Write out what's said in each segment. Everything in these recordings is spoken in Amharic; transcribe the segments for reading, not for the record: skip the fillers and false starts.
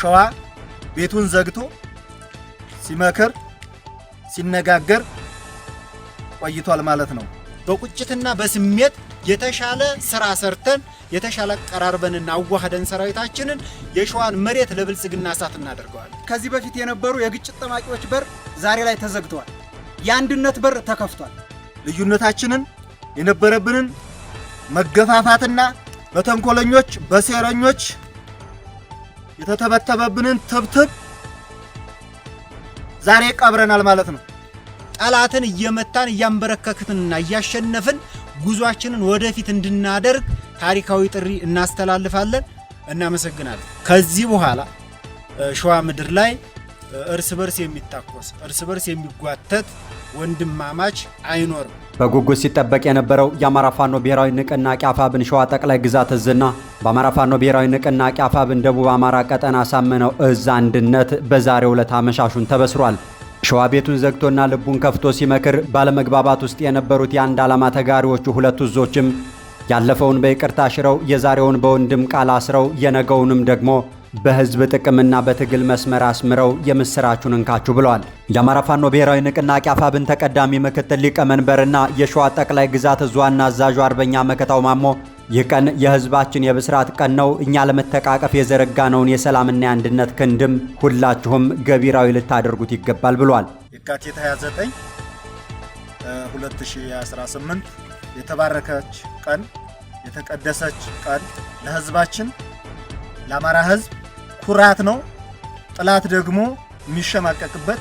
ሸዋ ቤቱን ዘግቶ ሲመክር ሲነጋገር ቆይቷል ማለት ነው። በቁጭትና በስሜት የተሻለ ስራ ሰርተን የተሻለ ቀራርበንና አዋህደን ሰራዊታችንን የሸዋን መሬት ለብልጽግና እሳት እናደርገዋለን። ከዚህ በፊት የነበሩ የግጭት ጠማቂዎች በር ዛሬ ላይ ተዘግተዋል። የአንድነት በር ተከፍቷል። ልዩነታችንን የነበረብንን መገፋፋትና በተንኮለኞች በሴረኞች የተተበተበብንን ትብትብ ዛሬ ቀብረናል ማለት ነው። ጠላትን እየመታን እያንበረከክንና እያሸነፍን ጉዟችንን ወደፊት እንድናደርግ ታሪካዊ ጥሪ እናስተላልፋለን። እናመሰግናለን። ከዚህ በኋላ ሸዋ ምድር ላይ እርስ በርስ የሚታኮስ እርስ በርስ የሚጓተት ወንድማማች አይኖርም። በጉጉት ሲጠበቅ የነበረው የአማራ ፋኖ ብሔራዊ ንቅናቄ አፋብን ሸዋ ጠቅላይ ግዛት እዝና በአማራ ፋኖ ብሔራዊ ንቅናቄ አፋብን ደቡብ አማራ ቀጠና ሳምነው እዝ አንድነት በዛሬው ዕለት አመሻሹን ተበስሯል። ሸዋ ቤቱን ዘግቶና ልቡን ከፍቶ ሲመክር ባለመግባባት ውስጥ የነበሩት የአንድ ዓላማ ተጋሪዎቹ ሁለቱ እዞችም ያለፈውን በይቅርታ ሽረው የዛሬውን በወንድም ቃል አስረው የነገውንም ደግሞ በህዝብ ጥቅምና በትግል መስመር አስምረው የምስራቹን እንካችሁ ብለዋል። የአማራ ፋኖ ብሔራዊ ንቅናቄ አፋብን ተቀዳሚ ምክትል ሊቀመንበርና የሸዋ ጠቅላይ ግዛት እዝ ዋና አዛዡ አርበኛ መከታው ማሞ ይህ ቀን የህዝባችን የብስራት ቀን ነው፣ እኛ ለመተቃቀፍ የዘረጋነውን የሰላምና የአንድነት ክንድም ሁላችሁም ገቢራዊ ልታደርጉት ይገባል ብሏል። የካቲት 29 2018 የተባረከች ቀን የተቀደሰች ቀን ለህዝባችን ለአማራ ህዝብ ኩራት ነው። ጥላት ደግሞ የሚሸማቀቅበት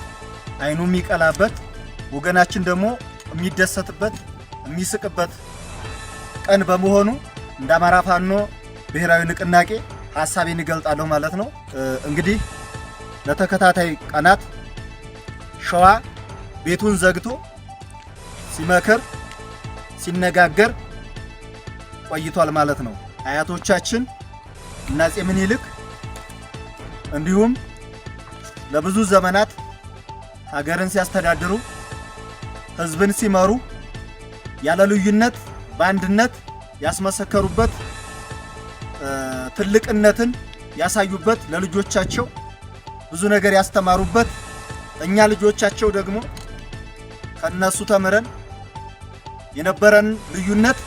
አይኑ የሚቀላበት ወገናችን ደግሞ የሚደሰትበት የሚስቅበት ቀን በመሆኑ እንደ አማራ ፋኖ ብሔራዊ ንቅናቄ ሐሳቤን እገልጣለሁ ማለት ነው። እንግዲህ ለተከታታይ ቀናት ሸዋ ቤቱን ዘግቶ ሲመክር ሲነጋገር ቆይቷል ማለት ነው። አያቶቻችን እና አፄ ምኒልክ እንዲሁም ለብዙ ዘመናት ሀገርን ሲያስተዳድሩ ህዝብን ሲመሩ ያለ ልዩነት በአንድነት ያስመሰከሩበት ትልቅነትን ያሳዩበት ለልጆቻቸው ብዙ ነገር ያስተማሩበት እኛ ልጆቻቸው ደግሞ ከነሱ ተምረን የነበረን ልዩነት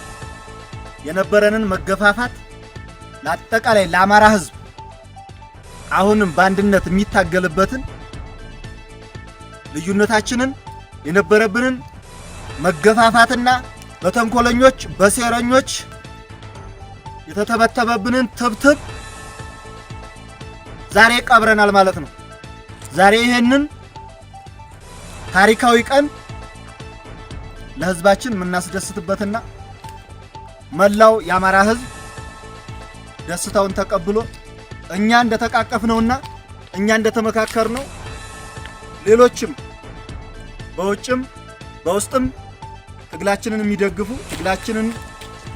የነበረንን መገፋፋት ለአጠቃላይ ለአማራ ህዝብ አሁንም በአንድነት የሚታገልበትን ልዩነታችንን የነበረብንን መገፋፋትና በተንኮለኞች በሴረኞች የተተበተበብንን ትብትብ ዛሬ ቀብረናል ማለት ነው። ዛሬ ይሄንን ታሪካዊ ቀን ለህዝባችን የምናስደስትበትና መላው የአማራ ህዝብ ደስታውን ተቀብሎ እኛ እንደተቃቀፍነውና እኛ እንደተመካከርነው ሌሎችም በውጭም በውስጥም ትግላችንን የሚደግፉ ትግላችንን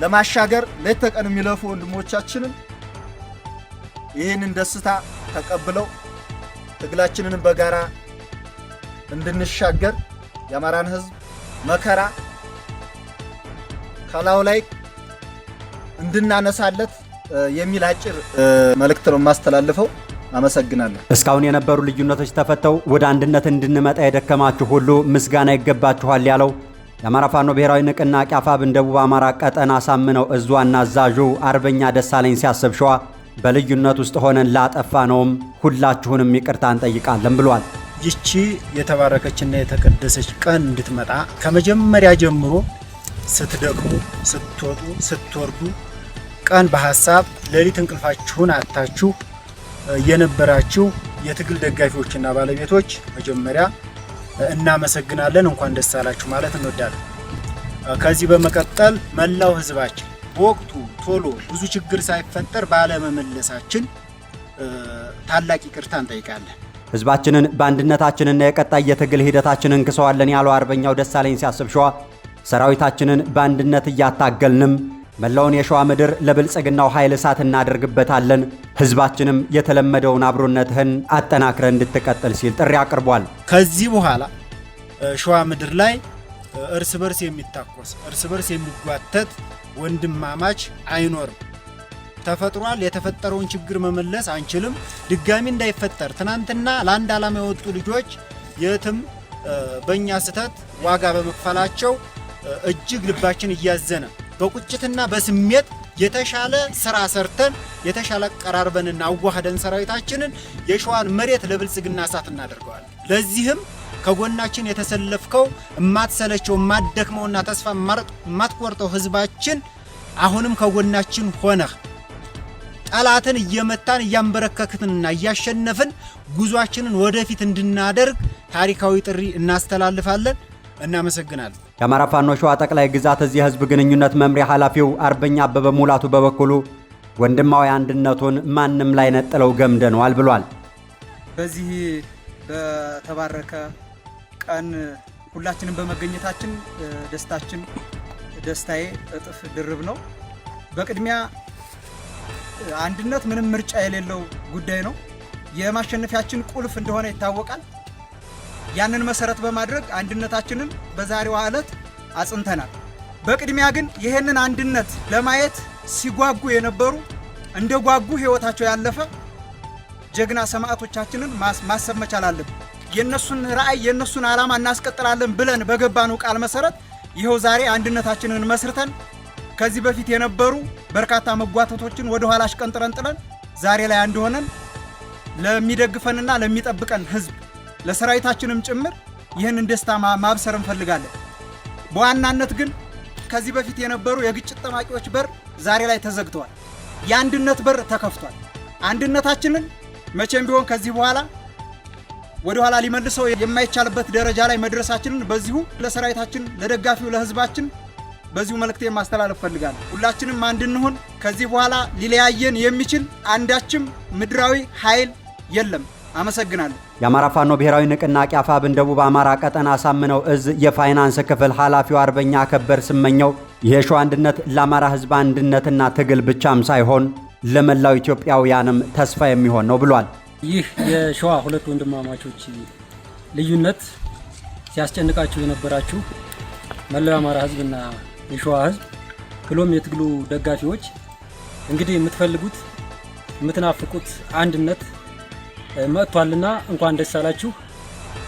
ለማሻገር ሌት ተቀን የሚለፉ ወንድሞቻችንን ይህንን ደስታ ተቀብለው ትግላችንን በጋራ እንድንሻገር የአማራን ህዝብ መከራ ከላዩ ላይ እንድናነሳለት የሚል አጭር መልእክት ነው ማስተላልፈው። አመሰግናለሁ። እስካሁን የነበሩ ልዩነቶች ተፈተው ወደ አንድነት እንድንመጣ የደከማችሁ ሁሉ ምስጋና ይገባችኋል ያለው የአማራ ፋኖ ብሔራዊ ንቅናቄ አፋብን ደቡብ አማራ ቀጠና ሳምነው እዝ ዋና አዛዡ አርበኛ ደሳለኝ ሲያስብ ሸዋ በልዩነት ውስጥ ሆነን ላጠፋነውም ሁላችሁንም ይቅርታ እንጠይቃለን ብሏል። ይቺ የተባረከችና የተቀደሰች ቀን እንድትመጣ ከመጀመሪያ ጀምሮ ስትደክሙ ስትወጡ ስትወርዱ ቀን በሐሳብ ሌሊት እንቅልፋችሁን አጥታችሁ የነበራችሁ የትግል ደጋፊዎችና ባለቤቶች መጀመሪያ እናመሰግናለን፣ እንኳን ደስ አላችሁ ማለት እንወዳለን። ከዚህ በመቀጠል መላው ህዝባችን በወቅቱ ቶሎ ብዙ ችግር ሳይፈጠር ባለመመለሳችን ታላቅ ይቅርታ እንጠይቃለን። ህዝባችንን በአንድነታችንና የቀጣይ የትግል ሂደታችንን እንክሰዋለን ያለው አርበኛው ደሳለኝ ሲያስብ ሸዋ ሰራዊታችንን በአንድነት እያታገልንም መላውን የሸዋ ምድር ለብልጽግናው ኃይል እሳት እናደርግበታለን፣ ህዝባችንም የተለመደውን አብሮነትህን አጠናክረ እንድትቀጥል ሲል ጥሪ አቅርቧል። ከዚህ በኋላ ሸዋ ምድር ላይ እርስ በርስ የሚታኮስ እርስ በርስ የሚጓተት ወንድማማች አይኖርም። ተፈጥሯል። የተፈጠረውን ችግር መመለስ አንችልም። ድጋሚ እንዳይፈጠር ትናንትና ለአንድ ዓላማ የወጡ ልጆች የትም በእኛ ስህተት ዋጋ በመክፈላቸው እጅግ ልባችን እያዘነ በቁጭትና በስሜት የተሻለ ስራ ሰርተን የተሻለ ቀራርበንና አዋህደን ሰራዊታችንን የሸዋን መሬት ለብልጽግና እሳት እናደርገዋለን። ለዚህም ከጎናችን የተሰለፍከው እማትሰለቸው እማትደክመውና ተስፋ እማትቆርጠው ህዝባችን አሁንም ከጎናችን ሆነህ ጠላትን እየመታን እያንበረከክንና እያሸነፍን ጉዟችንን ወደፊት እንድናደርግ ታሪካዊ ጥሪ እናስተላልፋለን። እናመሰግናለን። የአማራ ፋኖ ሸዋ ጠቅላይ ግዛት እዚህ ህዝብ ግንኙነት መምሪያ ኃላፊው አርበኛ አበበ ሙላቱ በበኩሉ ወንድማዊ አንድነቱን ማንም ላይ ነጥለው ገምደነዋል ብሏል። በዚህ በተባረከ ቀን ሁላችንም በመገኘታችን ደስታዬ እጥፍ ድርብ ነው። በቅድሚያ አንድነት ምንም ምርጫ የሌለው ጉዳይ ነው። የማሸነፊያችን ቁልፍ እንደሆነ ይታወቃል። ያንን መሰረት በማድረግ አንድነታችንን በዛሬዋ ዕለት አጽንተናል። በቅድሚያ ግን ይሄንን አንድነት ለማየት ሲጓጉ የነበሩ እንደ ጓጉ ህይወታቸው ያለፈ ጀግና ሰማዕቶቻችንን ማሰብ መቻል አለብን። የነሱን ራዕይ የነሱን ዓላማ እናስቀጥላለን ብለን በገባነው ቃል መሰረት ይኸው ዛሬ አንድነታችንን መስርተን ከዚህ በፊት የነበሩ በርካታ መጓተቶችን ወደ ኋላ አሽቀንጥረን ጥለን ዛሬ ላይ አንድ ሆነን ለሚደግፈንና ለሚጠብቀን ህዝብ ለሰራዊታችንም ጭምር ይህንን ደስታ ማብሰር እንፈልጋለን። በዋናነት ግን ከዚህ በፊት የነበሩ የግጭት ጠማቂዎች በር ዛሬ ላይ ተዘግተዋል። የአንድነት በር ተከፍቷል። አንድነታችንን መቼም ቢሆን ከዚህ በኋላ ወደ ኋላ ሊመልሰው የማይቻልበት ደረጃ ላይ መድረሳችንን በዚሁ ለሰራዊታችን፣ ለደጋፊው፣ ለህዝባችን በዚሁ መልእክቴን ማስተላለፍ ፈልጋለሁ። ሁላችንም አንድ እንሁን። ከዚህ በኋላ ሊለያየን የሚችል አንዳችም ምድራዊ ኃይል የለም። አመሰግናለሁ። የአማራ ፋኖ ብሔራዊ ንቅናቄ አፋብን ደቡብ አማራ ቀጠና አሳምነው እዝ የፋይናንስ ክፍል ኃላፊው አርበኛ ከበር ስመኘው የሸዋ አንድነት ለአማራ ህዝብ አንድነትና ትግል ብቻም ሳይሆን ለመላው ኢትዮጵያውያንም ተስፋ የሚሆን ነው ብሏል። ይህ የሸዋ ሁለት ወንድማማቾች ልዩነት ሲያስጨንቃችሁ የነበራችሁ መላው የአማራ ህዝብና የሸዋ ህዝብ ብሎም የትግሉ ደጋፊዎች እንግዲህ የምትፈልጉት የምትናፍቁት አንድነት መጥቷልና እንኳን ደስ አላችሁ፣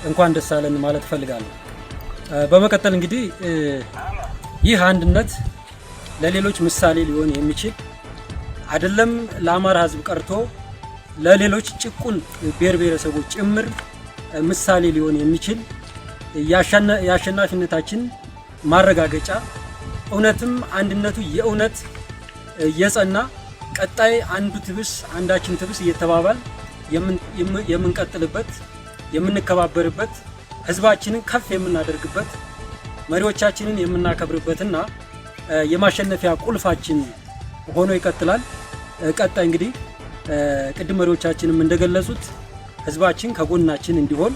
እንኳን ደስ አለን ማለት ፈልጋለሁ። በመቀጠል እንግዲህ ይህ አንድነት ለሌሎች ምሳሌ ሊሆን የሚችል አይደለም። ለአማራ ህዝብ ቀርቶ ለሌሎች ጭቁን ብሔር ብሔረሰቦች ጭምር ምሳሌ ሊሆን የሚችል የአሸናፊነታችን ማረጋገጫ እውነትም አንድነቱ የእውነት የጸና ቀጣይ አንዱ ትብስ አንዳችን ትብስ እየተባባል የምንቀጥልበት የምንከባበርበት ህዝባችንን ከፍ የምናደርግበት መሪዎቻችንን የምናከብርበትና የማሸነፊያ ቁልፋችን ሆኖ ይቀጥላል። ቀጣይ እንግዲህ ቅድም መሪዎቻችንም እንደገለጹት ህዝባችን ከጎናችን እንዲሆን፣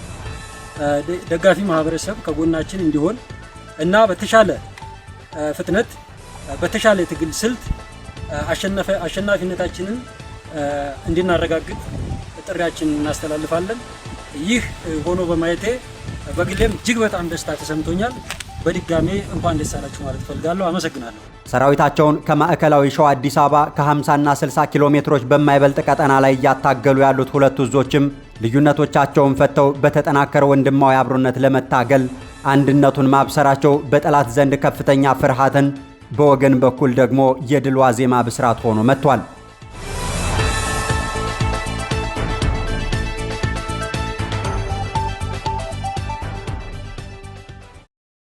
ደጋፊ ማህበረሰብ ከጎናችን እንዲሆን እና በተሻለ ፍጥነት በተሻለ የትግል ስልት አሸናፊነታችንን እንድናረጋግጥ ጥሪያችንን እናስተላልፋለን። ይህ ሆኖ በማየቴ በግሌም እጅግ በጣም ደስታ ተሰምቶኛል። በድጋሜ እንኳን ደስ አላችሁ ማለት ፈልጋለሁ። አመሰግናለሁ። ሰራዊታቸውን ከማዕከላዊ ሸዋ አዲስ አበባ ከ50 እና 60 ኪሎ ሜትሮች በማይበልጥ ቀጠና ላይ እያታገሉ ያሉት ሁለቱ እዞችም ልዩነቶቻቸውን ፈተው በተጠናከረ ወንድማዊ አብሮነት ለመታገል አንድነቱን ማብሰራቸው በጠላት ዘንድ ከፍተኛ ፍርሃትን፣ በወገን በኩል ደግሞ የድል ዋዜማ ብስራት ሆኖ መጥቷል።